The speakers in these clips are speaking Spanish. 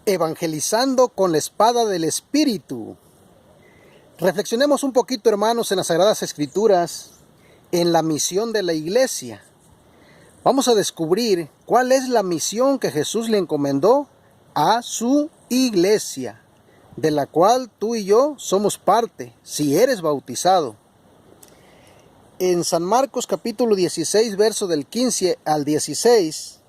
Evangelizando con la espada del Espíritu. Reflexionemos un poquito, hermanos, en las Sagradas Escrituras, en la misión de la iglesia. Vamos a descubrir cuál es la misión que Jesús le encomendó a su iglesia, de la cual tú y yo somos parte, si eres bautizado. En San Marcos capítulo 16, verso del 15 al 16,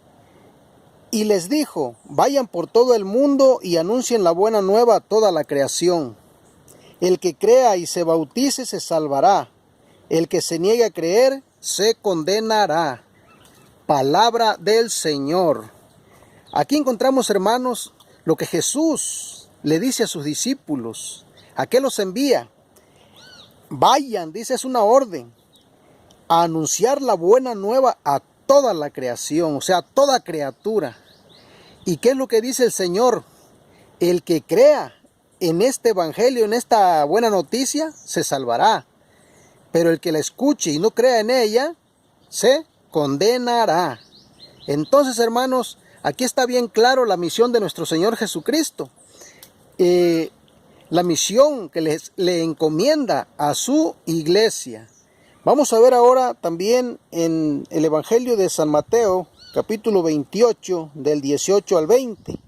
y les dijo: vayan por todo el mundo y anuncien la buena nueva a toda la creación. El que crea y se bautice se salvará. El que se niegue a creer se condenará. Palabra del Señor. Aquí encontramos, hermanos, lo que Jesús le dice a sus discípulos. ¿A qué los envía? Vayan, dice, es una orden, a anunciar la buena nueva a toda la creación, o sea, a toda criatura. ¿Y qué es lo que dice el Señor? El que crea en este evangelio, en esta buena noticia, se salvará. Pero el que la escuche y no crea en ella, se condenará. Entonces, hermanos, aquí está bien claro la misión de nuestro Señor Jesucristo. La misión que le encomienda a su iglesia. Vamos a ver ahora también en el Evangelio de San Mateo, capítulo 28, del 18 al 20.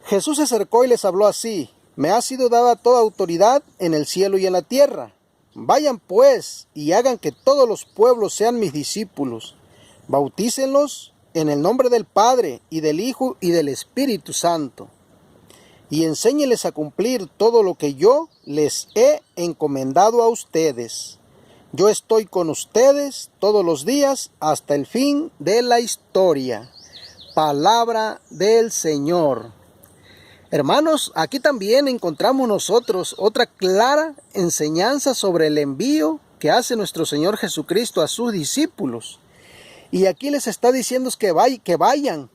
Jesús se acercó y les habló así: me ha sido dada toda autoridad en el cielo y en la tierra. Vayan pues y hagan que todos los pueblos sean mis discípulos. Bautícenlos en el nombre del Padre y del Hijo y del Espíritu Santo. Y enséñeles a cumplir todo lo que yo les he encomendado a ustedes. Yo estoy con ustedes todos los días hasta el fin de la historia. Palabra del Señor. Hermanos, aquí también encontramos nosotros otra clara enseñanza sobre el envío que hace nuestro Señor Jesucristo a sus discípulos. Y aquí les está diciendo que vayan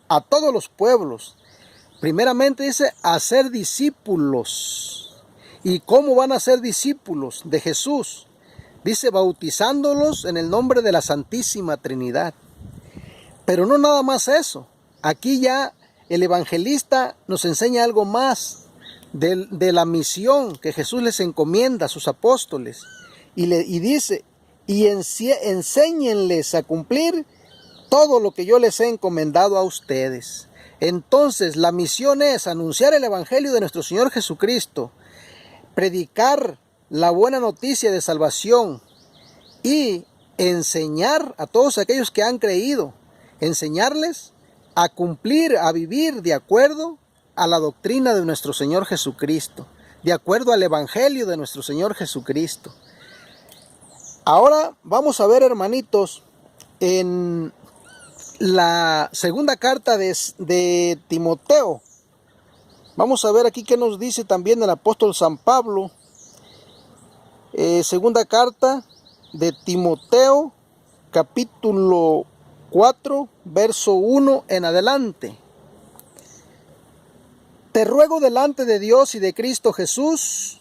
a todos los pueblos. Primeramente dice, a ser discípulos. ¿Y cómo van a ser discípulos de Jesús? Dice, bautizándolos en el nombre de la Santísima Trinidad. Pero no nada más eso. Aquí ya el evangelista nos enseña algo más de la misión que Jesús les encomienda a sus apóstoles. Y dice, y enséñenles a cumplir todo lo que yo les he encomendado a ustedes. Entonces, la misión es anunciar el evangelio de nuestro Señor Jesucristo, predicar la buena noticia de salvación y enseñar a todos aquellos que han creído, enseñarles a cumplir, a vivir de acuerdo a la doctrina de nuestro Señor Jesucristo, de acuerdo al evangelio de nuestro Señor Jesucristo. Ahora vamos a ver, hermanitos, en la segunda carta de Timoteo. Vamos a ver aquí qué nos dice también el apóstol San Pablo. Segunda carta de Timoteo, capítulo 4, verso 1 en adelante. Te ruego delante de Dios y de Cristo Jesús,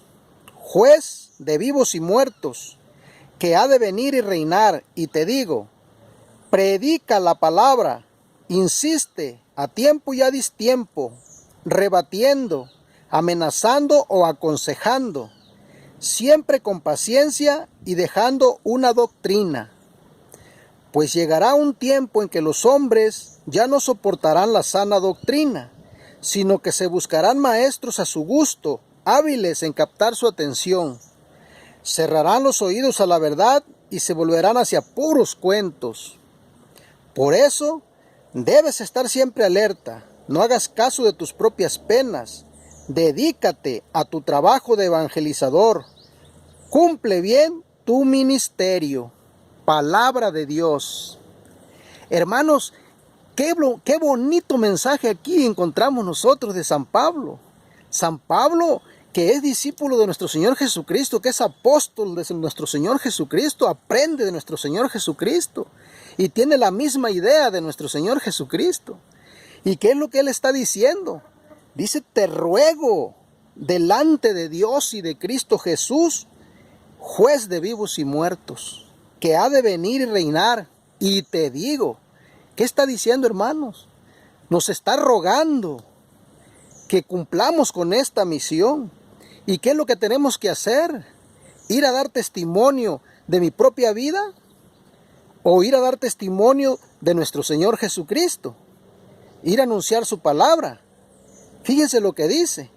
juez de vivos y muertos, que ha de venir y reinar, y te digo, predica la palabra, insiste a tiempo y a distiempo, rebatiendo, amenazando o aconsejando, siempre con paciencia y dejando una doctrina. Pues llegará un tiempo en que los hombres ya no soportarán la sana doctrina, sino que se buscarán maestros a su gusto, hábiles en captar su atención. Cerrarán los oídos a la verdad y se volverán hacia puros cuentos. Por eso, debes estar siempre alerta. No hagas caso de tus propias penas. Dedícate a tu trabajo de evangelizador. Cumple bien tu ministerio. Palabra de Dios. Hermanos, qué bonito mensaje aquí encontramos nosotros de San Pablo. San Pablo, que es discípulo de nuestro Señor Jesucristo, que es apóstol de nuestro Señor Jesucristo, aprende de nuestro Señor Jesucristo y tiene la misma idea de nuestro Señor Jesucristo. ¿Y qué es lo que él está diciendo? Dice, te ruego delante de Dios y de Cristo Jesús, juez de vivos y muertos, que ha de venir y reinar. Y te digo, ¿qué está diciendo, hermanos? nos está rogando que cumplamos con esta misión. ¿Y qué es lo que tenemos que hacer? ¿Ir a dar testimonio de mi propia vida? ¿O ir a dar testimonio de nuestro Señor Jesucristo? Ir a anunciar su palabra. Fíjense lo que dice.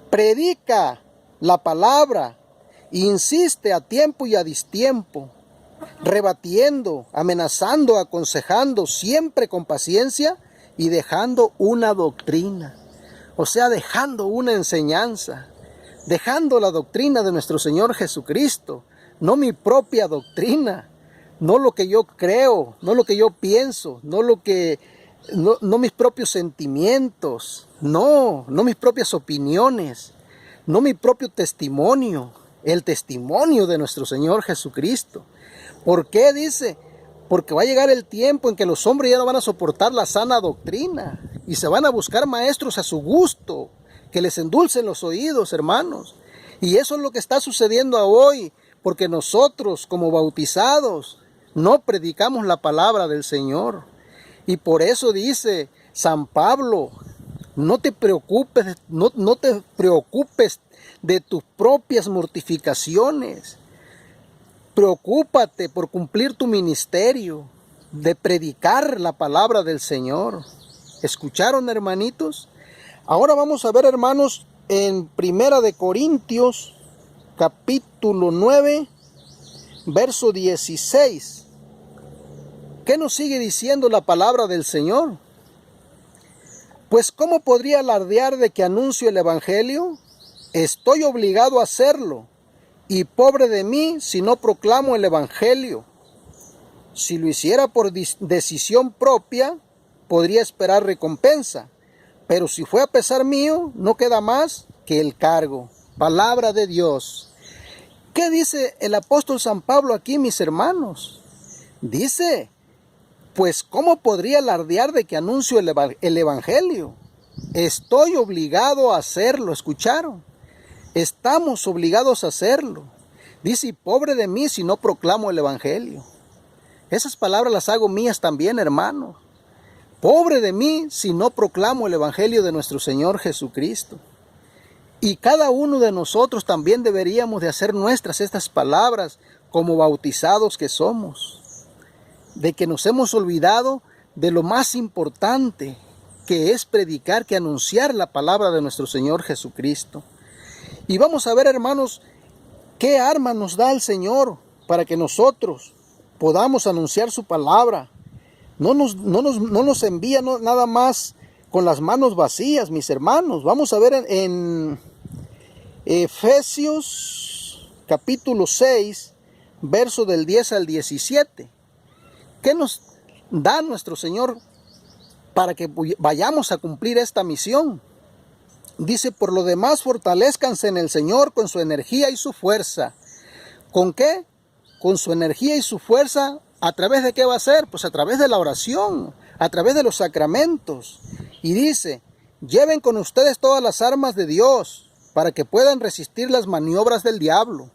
Predica la palabra, insiste a tiempo y a distiempo, rebatiendo, amenazando, aconsejando, siempre con paciencia y dejando una doctrina. O sea, dejando una enseñanza, dejando la doctrina de nuestro Señor Jesucristo, no mi propia doctrina, no lo que yo creo, no lo que yo pienso, no mis propios sentimientos, no mis propias opiniones, no mi propio testimonio, el testimonio de nuestro Señor Jesucristo. ¿Por qué? Dice, porque va a llegar el tiempo en que los hombres ya no van a soportar la sana doctrina y se van a buscar maestros a su gusto, que les endulcen los oídos, hermanos. Y eso es lo que está sucediendo hoy, porque nosotros como bautizados no predicamos la palabra del Señor. Y por eso dice San Pablo, no te preocupes de tus propias mortificaciones. Preocúpate por cumplir tu ministerio de predicar la palabra del Señor. ¿Escucharon, hermanitos? Ahora vamos a ver, hermanos, en Primera de Corintios, capítulo 9, verso 16. ¿Qué nos sigue diciendo la palabra del Señor? Pues ¿cómo podría alardear de que anuncio el Evangelio? Estoy obligado a hacerlo, y pobre de mí si no proclamo el Evangelio. Si lo hiciera por decisión propia, podría esperar recompensa, pero si fue a pesar mío, no queda más que el cargo. Palabra de Dios. ¿Qué dice el apóstol San Pablo aquí, mis hermanos? Dice, pues ¿cómo podría alardear de que anuncio el Evangelio? Estoy obligado a hacerlo, ¿escucharon? Estamos obligados a hacerlo. Dice, y pobre de mí si no proclamo el Evangelio. Esas palabras las hago mías también, hermanos. Pobre de mí si no proclamo el Evangelio de nuestro Señor Jesucristo. Y cada uno de nosotros también deberíamos de hacer nuestras estas palabras como bautizados que somos. De que nos hemos olvidado de lo más importante, que es predicar, que anunciar la palabra de nuestro Señor Jesucristo. Y vamos a ver, hermanos, qué arma nos da el Señor para que nosotros podamos anunciar su palabra. No nos envía nada más con las manos vacías, mis hermanos. Vamos a ver en Efesios capítulo 6, verso del 10 al 17. ¿Qué nos da nuestro Señor para que vayamos a cumplir esta misión? Dice, por lo demás, fortalezcanse en el Señor con su energía y su fuerza. ¿Con qué? Con su energía y su fuerza. ¿A través de qué va a ser? Pues a través de la oración, a través de los sacramentos. Y dice, lleven con ustedes todas las armas de Dios para que puedan resistir las maniobras del diablo.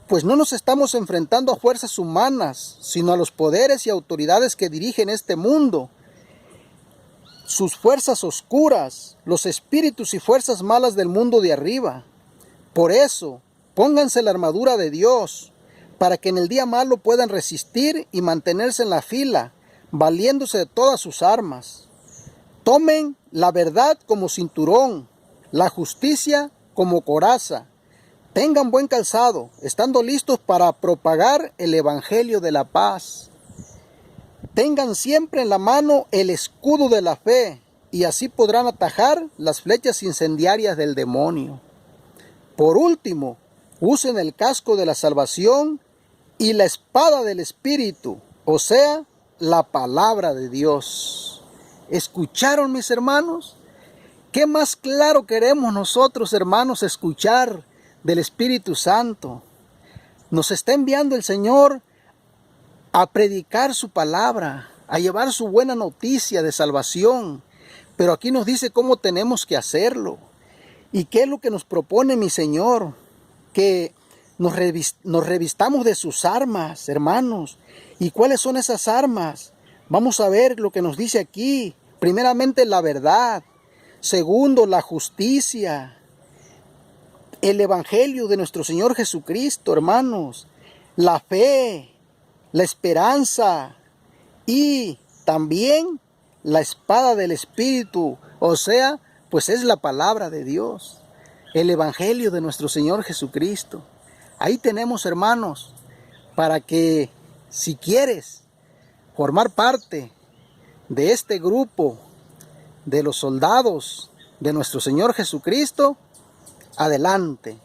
Pues no nos estamos enfrentando a fuerzas humanas, sino a los poderes y autoridades que dirigen este mundo, sus fuerzas oscuras, los espíritus y fuerzas malas del mundo de arriba. Por eso, pónganse la armadura de Dios, para que en el día malo puedan resistir y mantenerse en la fila, valiéndose de todas sus armas. Tomen la verdad como cinturón, la justicia como coraza. Tengan buen calzado, estando listos para propagar el evangelio de la paz. Tengan siempre en la mano el escudo de la fe, y así podrán atajar las flechas incendiarias del demonio. Por último, usen el casco de la salvación y la espada del Espíritu, o sea, la palabra de Dios. ¿Escucharon, mis hermanos? ¿Qué más claro queremos nosotros, hermanos, escuchar del Espíritu Santo? Nos está enviando el Señor a predicar su palabra, a llevar su buena noticia de salvación. Pero aquí nos dice cómo tenemos que hacerlo. ¿Y qué es lo que nos propone mi Señor? Que nos revistamos de sus armas, hermanos. ¿Y cuáles son esas armas? Vamos a ver lo que nos dice aquí. Primeramente la verdad. Segundo, la justicia. El evangelio de nuestro Señor Jesucristo, hermanos. La fe, la esperanza y también la espada del Espíritu. O sea, pues es la palabra de Dios. El evangelio de nuestro Señor Jesucristo. Ahí tenemos, hermanos, para que si quieres formar parte de este grupo de los soldados de nuestro Señor Jesucristo, adelante.